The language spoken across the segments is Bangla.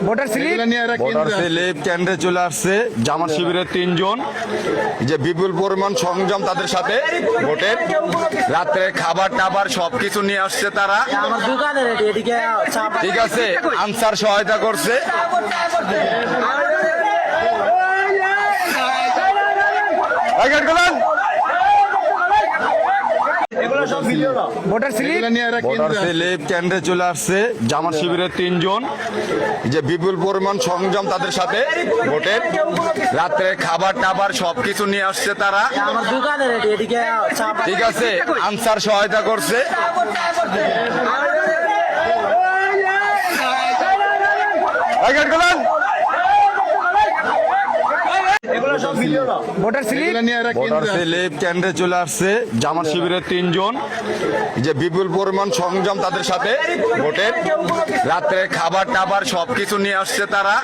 ভোটার স্লিপ কেন্দ্রে চলে আসছে জামাত শিবিরের 3 জন, যে বিপুল পরিমাণ সংযম তাদের সাথে ভোটের রাত্রে খাবার টাবার সবকিছু নিয়ে আসছে তারা। ঠিক আছে, আনসার সহায়তা করছে। ভোটার স্লিপ কেন্দ্রে চলে আসছে জামাত শিবিরের 3 জন, যে বিপুল পরিমাণ সংযম তাদের সাথে ভোটের রাত্রে খাবার টাবার সবকিছু নিয়ে আসছে তারা। ঠিক আছে, আনসার সহায়তা করছে। ভোটার স্লিপ কেন্দ্রে চলে আসছে জামাত শিবিরের 3 জন, যে বিপুল পরিমাণ সংযম তাদের সাথে ভোটের রাত্রে খাবার টাবার সবকিছু নিয়ে আসছে তারা।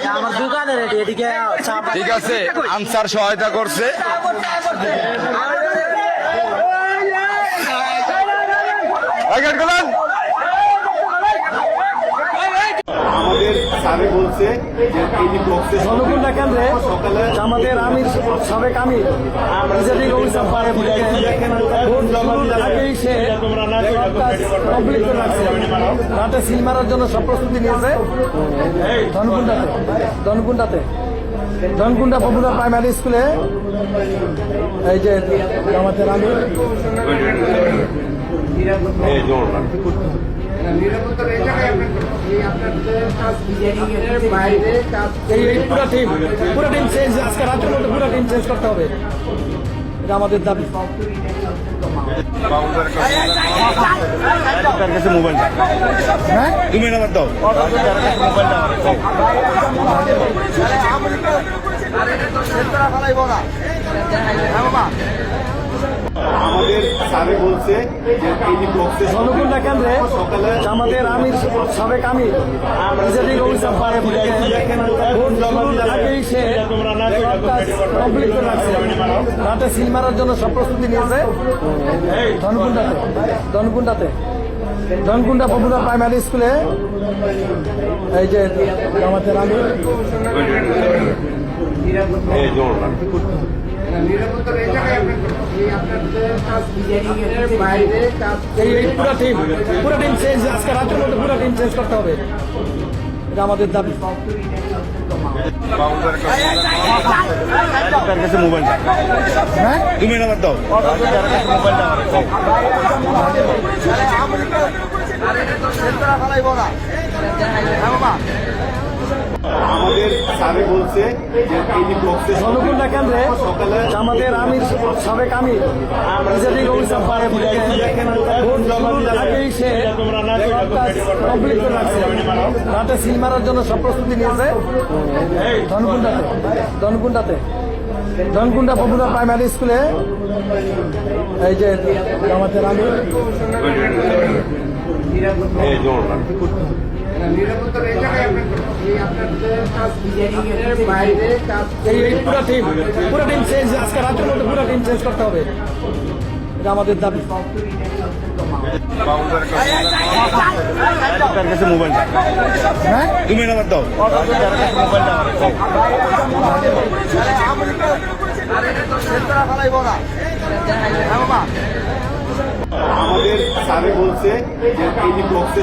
ঠিক আছে, আনসার সহায়তা করছে। ধনকুন্ডা কেন্দ্রে জামাতের আমির সাবেক আমির কমপ্লিট করে রাখছে। রাতে সিল মারার জন্য সব প্রস্তুতি নিয়েছে ধনকুন্ডা পপুলার প্রাইমারি স্কুলে। এই যে জামাতের আমির পুরো টিম চেঞ্জ, আজকে রাতের মধ্যে পুরো টিম চেঞ্জ করতে হবে, এটা আমাদের দাবি। মোবাইলটা হ্যাঁ তুমি নাম্বার দাও, মোবাইলটা ধনকুন্ডা কেন্দ্রে জামাতের আমির সাবেক আমির কমপ্লিট করে রাখছে। রাতে সিল মারার জন্য সব প্রস্তুতি নিয়েছে ধনকুন্ডা পপুলার প্রাইমারি স্কুলে। এই যে জামাতের আমির পুরো টিম চেঞ্জ, আজকে রাতের মধ্যে পুরো টিম চেঞ্জ করতে হবে, এটা আমাদের দাবি। মোবাইলটা হ্যাঁ তুমি নাম্বার দাও, মোবাইলটা ধনকুন্ডা কেন্দ্রে জামাতের আমির সাবেক আমির কমপ্লিট করে রাখছে। রাতে সিল মারার জন্য সব প্রস্তুতি নিয়েছে ধনকুন্ডা পপুলার প্রাইমারি স্কুলে। এই যে জামাতের আমির পুরো টিম চেঞ্জ, আজকে রাতের মধ্যে পুরো টিম চেঞ্জ করতে হবে, এটা আমাদের দাবি। মোবাইলটা হ্যাঁ তুমি নাম্বার দাও, মোবাইলটা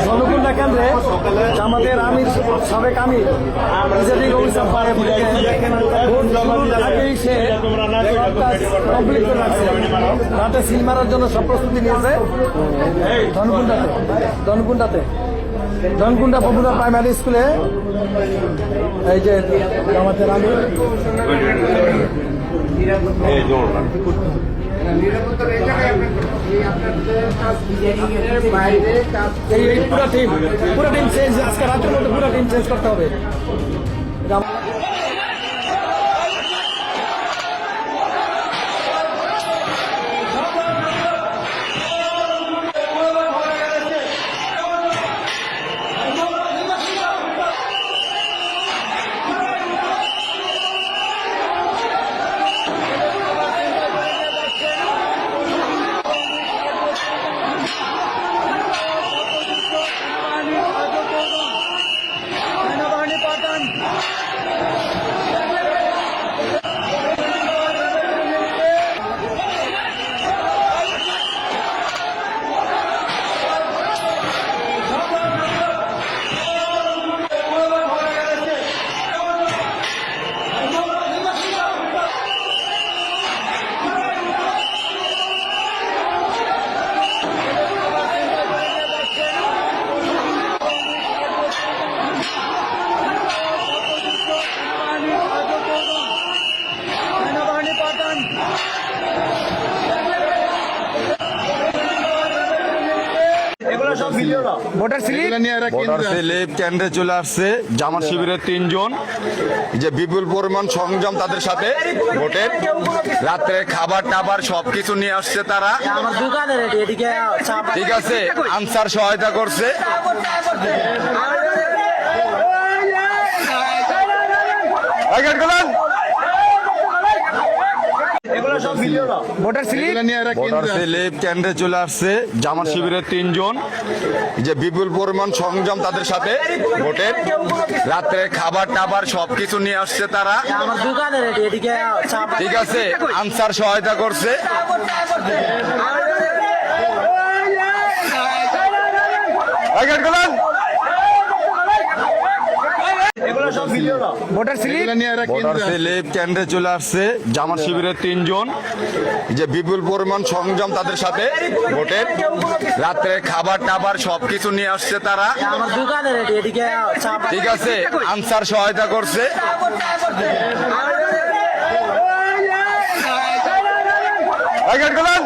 ধনকুন্ডা কেন্দ্রে জামাতের আমির সাবেক আমির কমপ্লিট করে রাখছে। রাতে সিল মারার জন্য সব প্রস্তুতি নিয়েছে ধনকুন্ডা পপুলার প্রাইমারি স্কুলে। এই যে জামাতের আমির পুরো টিম চেঞ্জ, আজকে রাতের মধ্যে পুরো টিম চেঞ্জ করতে হবে। ভোটার স্লিপ ভোটার স্লিপ কেন্দ্রে চলে আসছে জামাত শিবিরের 3 জন, যে বিপুল পরিমাণ সংযম তাদের সাথে ভোটের রাত্রে খাবার টাবার সবকিছু নিয়ে আসছে তারা। আমার দোকানে রেডি এদিকে ঠিক আছে, আনসার সহায়তা করছে। এই গেট খুলেন। ভোটার স্লিপ ভোটার স্লিপ কেন্দ্রে চলে আসছে জামাত শিবিরের 3 জন, যে বিপুল পরিমাণ সংযম তাদের সাথে ভোটের রাত্রে খাবার টাবার সবকিছু নিয়ে আসছে তারা। আমার দোকানে রেডি এদিকে ঠিক আছে, আনসার সহায়তা করছে। এই গেট খুলেন। ভোটার স্লিপ ভোটার স্লিপ কেন্দ্রে চলে আসছে জামাত শিবিরের 3 জন, যে বিপুল পরিমাণ সংযম তাদের সাথে ভোটের রাত্রে খাবার টাবার সবকিছু নিয়ে আসছে তারা। আমার দোকানে রেডি এদিকে ঠিক আছে, আনসার সহায়তা করছে। এই গেট খুলেন।